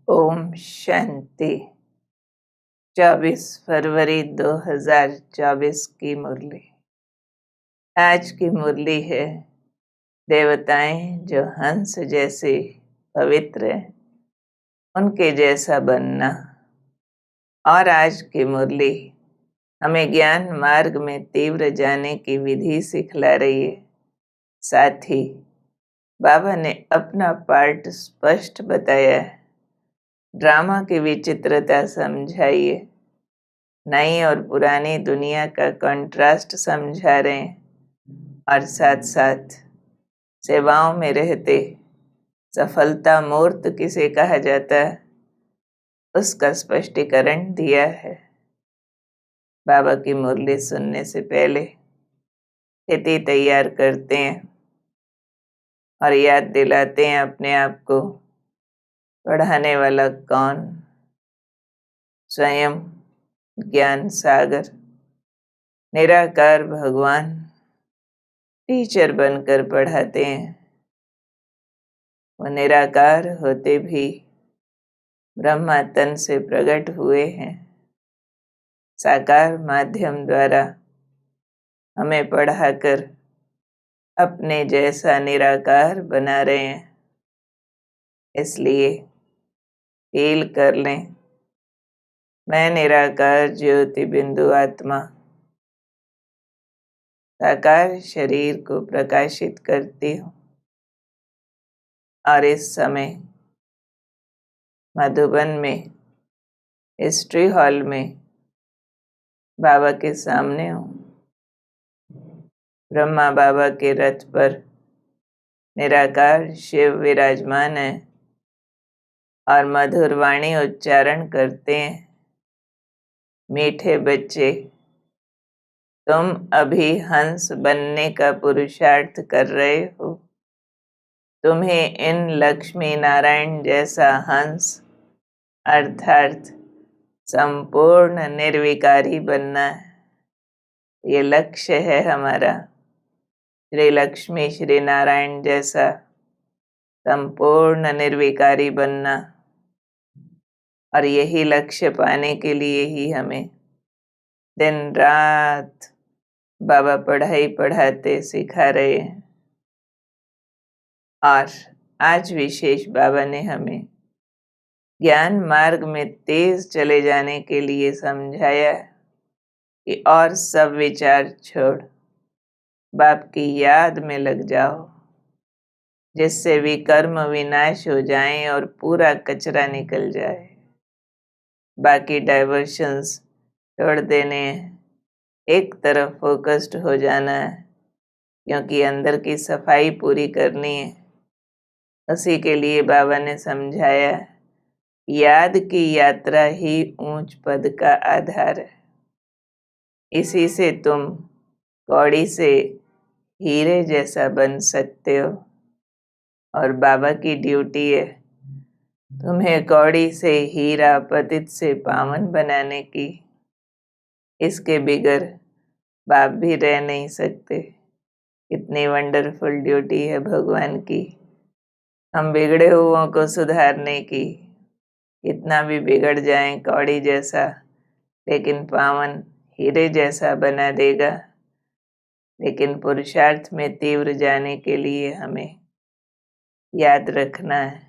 ओम शांति। 24 फरवरी 2024 की मुरली। आज की मुरली है देवताएं जो हंस जैसे पवित्र हैं, उनके जैसा बनना। और आज की मुरली हमें ज्ञान मार्ग में तीव्र जाने की विधि सिखला रही है। साथ ही बाबा ने अपना पार्ट स्पष्ट बताया है। ड्रामा की विचित्रता समझाइए। नई और पुरानी दुनिया का कंट्रास्ट समझा रहे हैं और साथ साथ सेवाओं में रहते सफलता मूर्त किसे कहा जाता है उसका स्पष्टीकरण दिया है। बाबा की मुरली सुनने से पहले स्थिति तैयार करते हैं और याद दिलाते हैं अपने आप को पढ़ाने वाला कौन। स्वयं ज्ञान सागर निराकार भगवान टीचर बनकर पढ़ाते हैं। वो निराकार होते भी ब्रह्मा तन से प्रकट हुए हैं। साकार माध्यम द्वारा हमें पढ़ाकर अपने जैसा निराकार बना रहे हैं। इसलिए फील कर लें, मैं निराकार ज्योति बिंदु आत्मा साकार शरीर को प्रकाशित करती हूँ। और इस समय मधुबन में हिस्ट्री हॉल में बाबा के सामने हूँ। ब्रह्मा बाबा के रथ पर निराकार शिव विराजमान है और मधुर वाणी उच्चारण करते हैं। मीठे बच्चे, तुम अभी हंस बनने का पुरुषार्थ कर रहे हो। तुम्हें इन लक्ष्मी नारायण जैसा हंस अर्थात संपूर्ण निर्विकारी बनना है। ये लक्ष्य है हमारा, श्री लक्ष्मी श्री नारायण जैसा संपूर्ण निर्विकारी बनना। और यही लक्ष्य पाने के लिए ही हमें दिन रात बाबा पढ़ाई पढ़ाते सिखा रहे हैं। और आज विशेष बाबा ने हमें ज्ञान मार्ग में तेज चले जाने के लिए समझाया कि और सब विचार छोड़ बाप की याद में लग जाओ, जिससे विकर्म विनाश हो जाएं और पूरा कचरा निकल जाए। बाकी डाइवर्शंस छोड़ देने हैं, एक तरफ फोकस्ड हो जाना है, क्योंकि अंदर की सफाई पूरी करनी है। उसी के लिए बाबा ने समझाया, याद की यात्रा ही ऊंच पद का आधार है। इसी से तुम कौड़ी से हीरे जैसा बन सकते हो। और बाबा की ड्यूटी है तुम्हें कौड़ी से हीरा पतित से पावन बनाने की। इसके बिगर बाप भी रह नहीं सकते। इतनी वंडरफुल ड्यूटी है भगवान की, हम बिगड़े हुओं को सुधारने की। इतना भी बिगड़ जाएं कौड़ी जैसा, लेकिन पावन हीरे जैसा बना देगा। लेकिन पुरुषार्थ में तीव्र जाने के लिए हमें याद रखना है,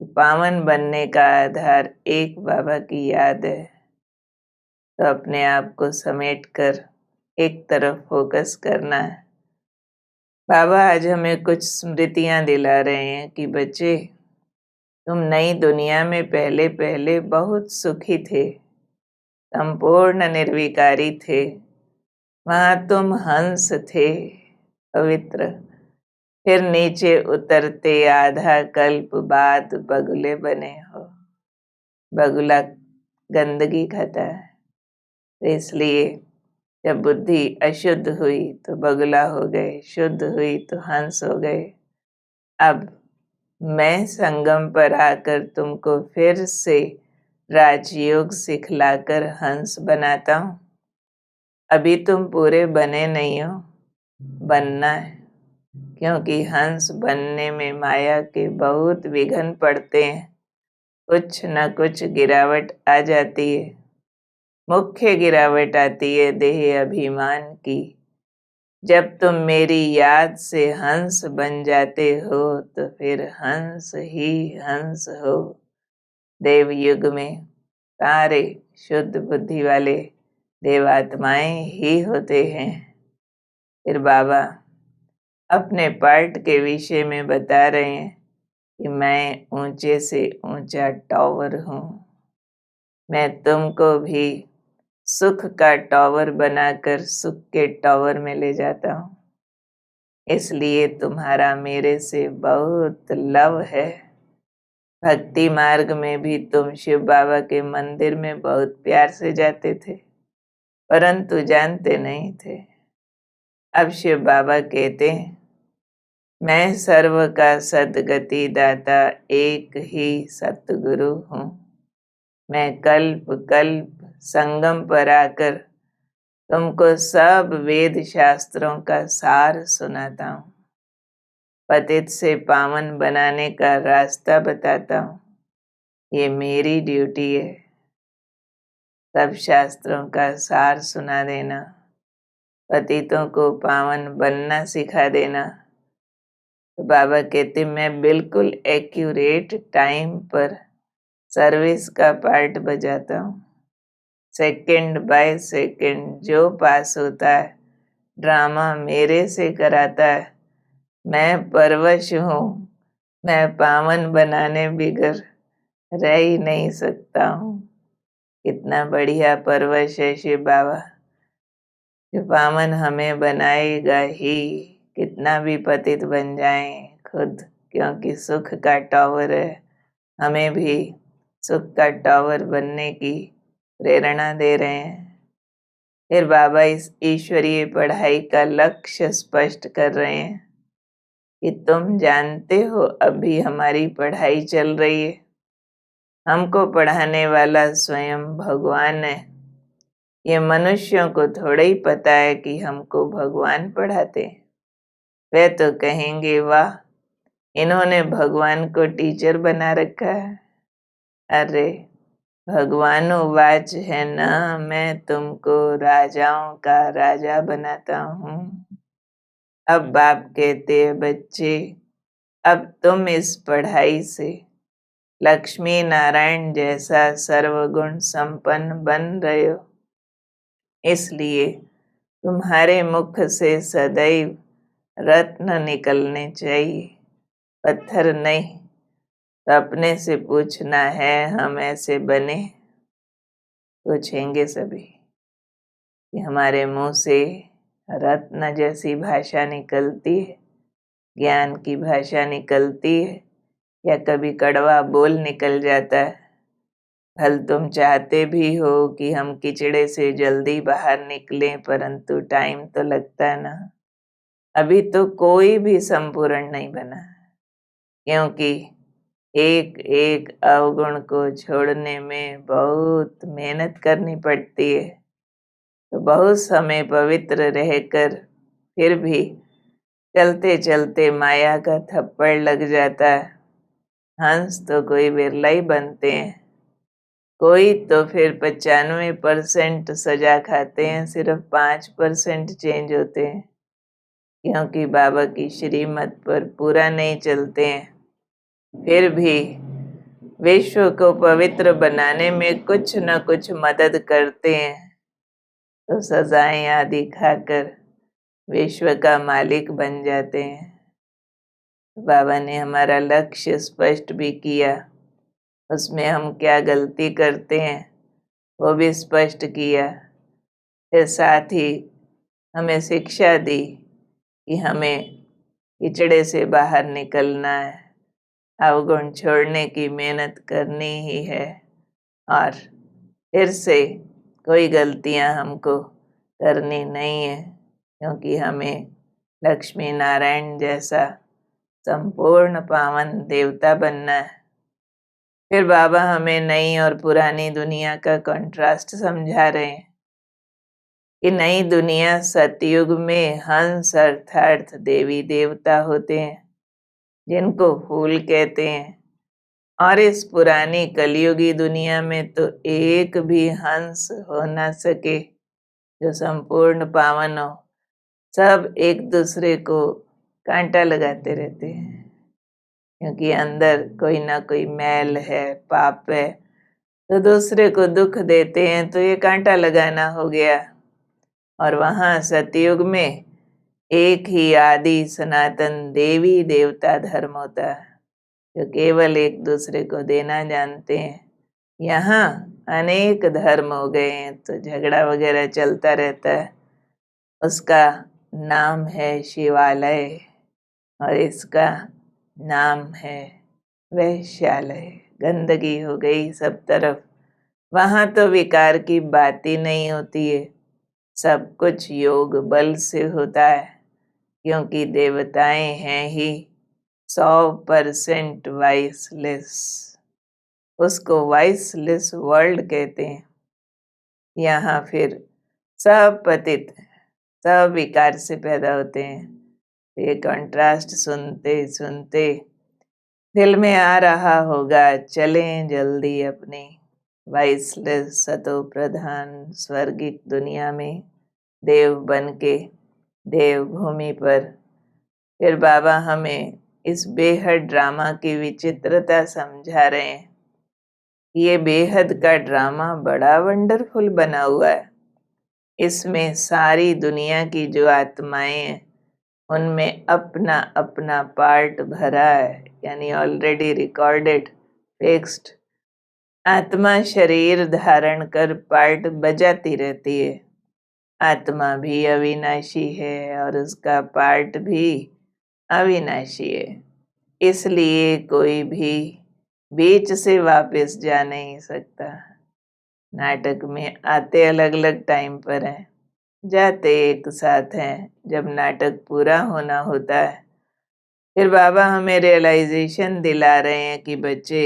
पावन बनने का आधार एक बाबा की याद है। तो अपने आप को समेट कर एक तरफ फोकस करना है। बाबा आज हमें कुछ स्मृतियां दिला रहे हैं कि बच्चे, तुम नई दुनिया में पहले पहले बहुत सुखी थे, संपूर्ण निर्विकारी थे। वहां तुम हंस थे, पवित्र। फिर नीचे उतरते आधा कल्प बाद बगुले बने हो। बगुला गंदगी खाता है, तो इसलिए जब बुद्धि अशुद्ध हुई तो बगुला हो गए, शुद्ध हुई तो हंस हो गए। अब मैं संगम पर आकर तुमको फिर से राजयोग सिखलाकर हंस बनाता हूँ। अभी तुम पूरे बने नहीं हो, बनना है। क्योंकि हंस बनने में माया के बहुत विघ्न पड़ते हैं, कुछ न कुछ गिरावट आ जाती है। मुख्य गिरावट आती है देह अभिमान की। जब तुम मेरी याद से हंस बन जाते हो तो फिर हंस ही हंस हो। देवयुग में सारे शुद्ध बुद्धि वाले देवात्माएं ही होते हैं। फिर बाबा अपने पार्ट के विषय में बता रहे हैं कि मैं ऊंचे से ऊंचा टावर हूँ। मैं तुमको भी सुख का टावर बनाकर सुख के टावर में ले जाता हूँ। इसलिए तुम्हारा मेरे से बहुत लव है। भक्ति मार्ग में भी तुम शिव बाबा के मंदिर में बहुत प्यार से जाते थे, परंतु जानते नहीं थे। अब शिव बाबा कहते हैं, मैं सर्व का सद्गति दाता एक ही सतगुरु हूँ। मैं कल्प कल्प संगम पर आकर तुमको सब वेद शास्त्रों का सार सुनाता हूँ। पतित से पावन बनाने का रास्ता बताता हूँ। ये मेरी ड्यूटी है। सब शास्त्रों का सार सुना देना, पतितों को पावन बनना सिखा देना। तो बाबा कहते मैं बिल्कुल एक्यूरेट टाइम पर सर्विस का पार्ट बजाता हूँ। सेकंड बाय सेकंड जो पास होता है ड्रामा मेरे से कराता है। मैं परवश हूँ। मैं पावन बनाने बिगर रह ही नहीं सकता हूँ। कितना बढ़िया परवश है शिव बाबा, जो पावन हमें बनाएगा ही। कितना भी पतित बन जाएं खुद, क्योंकि सुख का टावर है। हमें भी सुख का टावर बनने की प्रेरणा दे रहे हैं। फिर बाबा इस ईश्वरीय पढ़ाई का लक्ष्य स्पष्ट कर रहे हैं कि तुम जानते हो अभी हमारी पढ़ाई चल रही है। हमको पढ़ाने वाला स्वयं भगवान है। ये मनुष्यों को थोड़ा ही पता है कि हमको भगवान पढ़ाते हैं। वे तो कहेंगे वाह, इन्होंने भगवान को टीचर बना रखा है। अरे भगवानुवाच है ना, मैं तुमको राजाओं का राजा बनाता हूँ। अब बाप कहते हैं बच्चे, अब तुम इस पढ़ाई से लक्ष्मी नारायण जैसा सर्वगुण संपन्न बन रहे हो। इसलिए तुम्हारे मुख से सदैव रत्न निकलने चाहिए, पत्थर नहीं। तो अपने से पूछना है, हम ऐसे बने? पूछेंगे सभी कि हमारे मुंह से रत्न जैसी भाषा निकलती है, ज्ञान की भाषा निकलती है, या कभी कड़वा बोल निकल जाता है। भल तुम चाहते भी हो कि हम कीचड़े से जल्दी बाहर निकलें, परंतु टाइम तो लगता है ना। अभी तो कोई भी संपूर्ण नहीं बना, क्योंकि एक एक अवगुण को छोड़ने में बहुत मेहनत करनी पड़ती है। तो बहुत समय पवित्र रहकर फिर भी चलते चलते माया का थप्पड़ लग जाता है। हंस तो कोई बिरला ही बनते हैं, कोई तो फिर 95% सजा खाते हैं, सिर्फ 5% चेंज होते हैं, क्योंकि बाबा की श्रीमत पर पूरा नहीं चलते हैं। फिर भी विश्व को पवित्र बनाने में कुछ न कुछ मदद करते हैं, तो सजाएं आदि खाकर विश्व का मालिक बन जाते हैं। बाबा ने हमारा लक्ष्य स्पष्ट भी किया, उसमें हम क्या गलती करते हैं वो भी स्पष्ट किया। फिर साथ ही हमें शिक्षा दी कि हमें कीचड़े से बाहर निकलना है, अवगुण छोड़ने की मेहनत करनी ही है, और फिर से कोई गलतियां हमको करनी नहीं है, क्योंकि हमें लक्ष्मी नारायण जैसा संपूर्ण पावन देवता बनना है। फिर बाबा हमें नई और पुरानी दुनिया का कंट्रास्ट समझा रहे हैं कि नई दुनिया सतयुग में हंस अर्थात देवी देवता होते हैं, जिनको फूल कहते हैं। और इस पुरानी कलयुगी दुनिया में तो एक भी हंस हो ना सके जो संपूर्ण पावन हो। सब एक दूसरे को कांटा लगाते रहते हैं, क्योंकि अंदर कोई ना कोई मैल है, पाप है, तो दूसरे को दुख देते हैं, तो ये कांटा लगाना हो गया। और वहां सतयुग में एक ही आदि सनातन देवी देवता धर्म होता है, जो केवल एक दूसरे को देना जानते हैं। यहाँ अनेक धर्म हो गए हैं, तो झगड़ा वगैरह चलता रहता है। उसका नाम है शिवालय और इसका नाम है वैश्यालय। गंदगी हो गई सब तरफ। वहां तो विकार की बात ही नहीं होती है। सब कुछ योग बल से होता है, क्योंकि देवताएं हैं ही 100% वाइसलेस। उसको वाइसलेस वर्ल्ड कहते हैं। यहाँ फिर सब पतित, सब विकार से पैदा होते हैं। ये कंट्रास्ट सुनते सुनते दिल में आ रहा होगा, चलें जल्दी अपनी वाइसलेस सतो प्रधान स्वर्गिक दुनिया में देव बन के देव भूमि पर। फिर बाबा हमें इस बेहद ड्रामा की विचित्रता समझा रहे हैं। ये बेहद का ड्रामा बड़ा वंडरफुल बना हुआ है। इसमें सारी दुनिया की जो आत्माएं हैं, उनमें अपना अपना पार्ट भरा है, यानी ऑलरेडी रिकॉर्डेड, फिक्स्ड। आत्मा शरीर धारण कर पार्ट बजाती रहती है। आत्मा भी अविनाशी है और उसका पार्ट भी अविनाशी है। इसलिए कोई भी बीच से वापस जा नहीं सकता। नाटक में आते अलग अलग टाइम पर हैं, जाते एक साथ हैं जब नाटक पूरा होना होता है। फिर बाबा हमें रियलाइजेशन दिला रहे हैं कि बच्चे,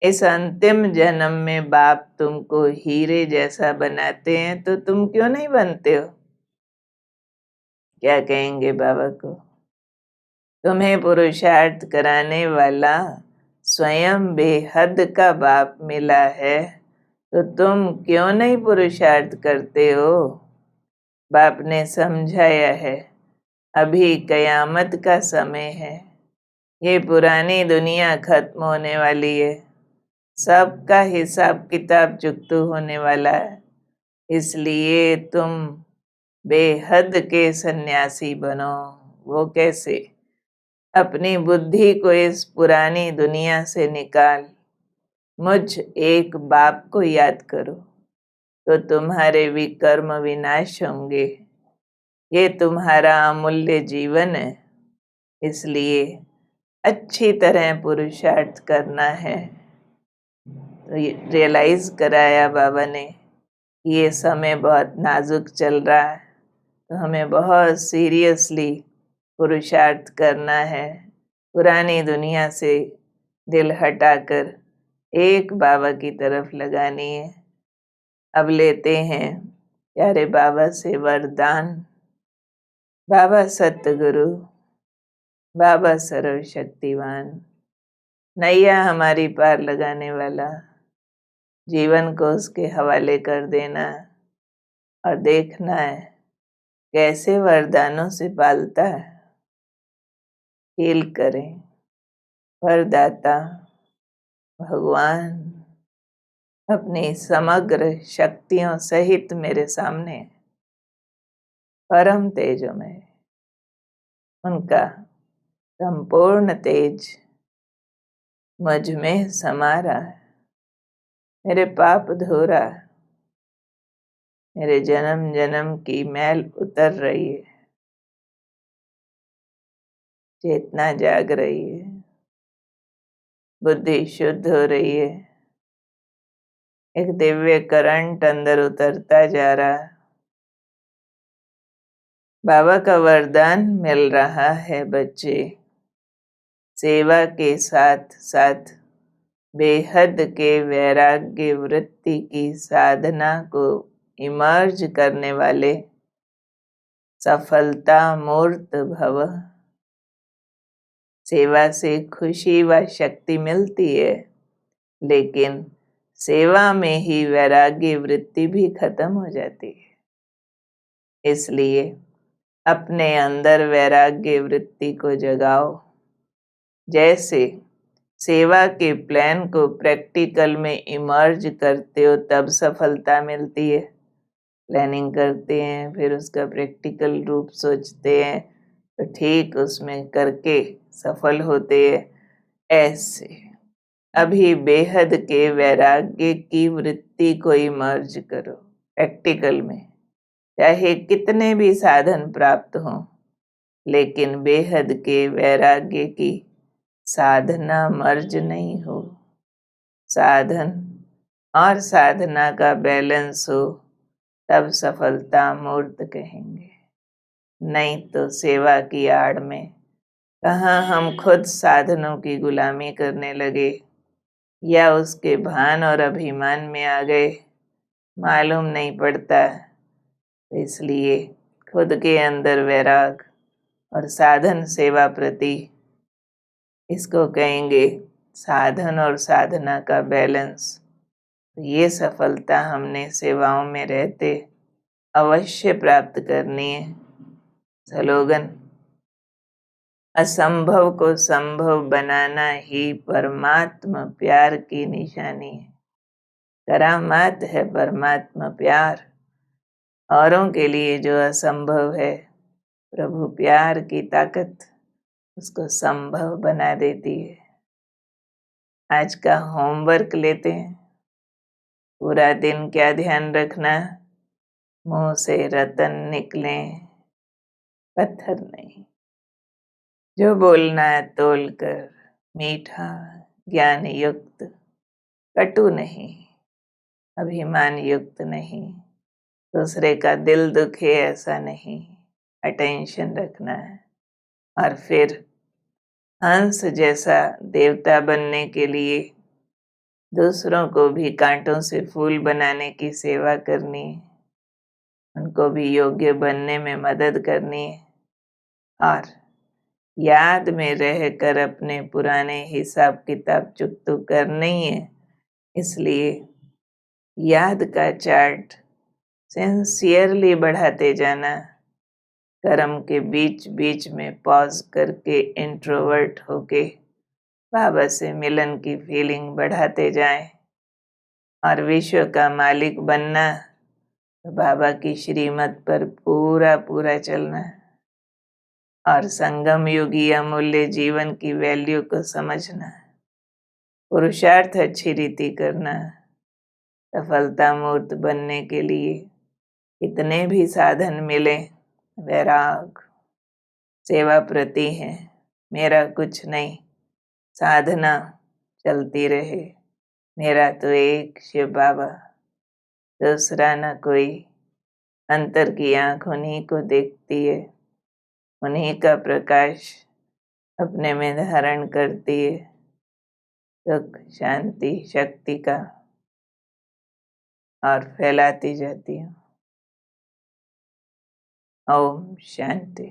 इस अंतिम जन्म में बाप तुमको हीरे जैसा बनाते हैं, तो तुम क्यों नहीं बनते हो? क्या कहेंगे बाबा को? तुम्हें पुरुषार्थ कराने वाला स्वयं बेहद का बाप मिला है, तो तुम क्यों नहीं पुरुषार्थ करते हो? बाप ने समझाया है, अभी कयामत का समय है। ये पुरानी दुनिया खत्म होने वाली है। सबका हिसाब किताब चुकतू होने वाला है। इसलिए तुम बेहद के सन्यासी बनो। वो कैसे? अपनी बुद्धि को इस पुरानी दुनिया से निकाल, मुझ एक बाप को याद करो, तो तुम्हारे विकर्म विनाश होंगे। ये तुम्हारा अमूल्य जीवन है, इसलिए अच्छी तरह पुरुषार्थ करना है। तो ये रियलाइज कराया बाबा ने, ये समय बहुत नाजुक चल रहा है, तो हमें बहुत सीरियसली पुरुषार्थ करना है। पुरानी दुनिया से दिल हटाकर एक बाबा की तरफ लगानी है। अब लेते हैं प्यारे बाबा से वरदान। बाबा सतगुरु, बाबा सर्वशक्तिवान, नैया हमारी पार लगाने वाला, जीवन को उसके हवाले कर देना और देखना है कैसे वरदानों से पालता है। फील करें, वरदाता भगवान अपनी समग्र शक्तियों सहित मेरे सामने परम तेजोमय, उनका संपूर्ण तेज मुझ में समा रहा है। मेरे पाप धो रहा है, मेरे जन्म जन्म की मैल उतर रही है, चेतना जाग रही है, बुद्धि शुद्ध हो रही है। एक दिव्य करंट अंदर उतरता जा रहा है। बाबा का वरदान मिल रहा है बच्चे, सेवा के साथ साथ बेहद के वैराग्य वृत्ति की साधना को इमर्ज करने वाले सफलता मूर्त भव। सेवा से खुशी व शक्ति मिलती है, लेकिन सेवा में ही वैराग्य वृत्ति भी खत्म हो जाती है। इसलिए अपने अंदर वैराग्य वृत्ति को जगाओ। जैसे सेवा के प्लान को प्रैक्टिकल में इमर्ज करते हो तब सफलता मिलती है। प्लानिंग करते हैं, फिर उसका प्रैक्टिकल रूप सोचते हैं, तो ठीक उसमें करके सफल होते हैं। ऐसे अभी बेहद के वैराग्य की वृत्ति को इमर्ज करो प्रैक्टिकल में। चाहे कितने भी साधन प्राप्त हों, लेकिन बेहद के वैराग्य की साधना मर्ज नहीं हो। साधन और साधना का बैलेंस हो, तब सफलता मूर्त कहेंगे। नहीं तो सेवा की आड़ में कहाँ हम खुद साधनों की गुलामी करने लगे या उसके भान और अभिमान में आ गए, मालूम नहीं पड़ता। इसलिए खुद के अंदर वैराग और साधन सेवा प्रति, इसको कहेंगे साधन और साधना का बैलेंस। ये सफलता हमने सेवाओं में रहते अवश्य प्राप्त करनी है। स्लोगन: असंभव को संभव बनाना ही परमात्मा प्यार की निशानी है। करामात है परमात्मा प्यार। औरों के लिए जो असंभव है, प्रभु प्यार की ताकत उसको संभव बना देती है। आज का होमवर्क लेते हैं। पूरा दिन क्या ध्यान रखना? मुंह से रतन निकले, पत्थर नहीं। जो बोलना है तोल कर, मीठा ज्ञान युक्त, कटु नहीं, अभिमान युक्त नहीं, दूसरे का दिल दुखे ऐसा नहीं, अटेंशन रखना है। और फिर हंस जैसा देवता बनने के लिए दूसरों को भी कांटों से फूल बनाने की सेवा करनी है, उनको भी योग्य बनने में मदद करनी है। और याद में रहकर अपने पुराने हिसाब किताब चुकतू करनी है। इसलिए याद का चार्ट सिंसियरली बढ़ाते जाना। कर्म के बीच बीच में पॉज करके इंट्रोवर्ट होके बाबा से मिलन की फीलिंग बढ़ाते जाएं। और विश्व का मालिक बनना, तो बाबा की श्रीमत पर पूरा पूरा चलना और संगम युगी अमूल्य जीवन की वैल्यू को समझना, पुरुषार्थ अच्छी रीति करना। सफलता मूर्त बनने के लिए कितने भी साधन मिले, वैराग सेवा प्रति है, मेरा कुछ नहीं, साधना चलती रहे। मेरा तो एक शिव बाबा, दूसरा न कोई। अंतर की आंख उन्हीं को देखती है, उन्हीं का प्रकाश अपने में धारण करती है, सुख शांति शक्ति का, और फैलाती जाती है। ओम शांति।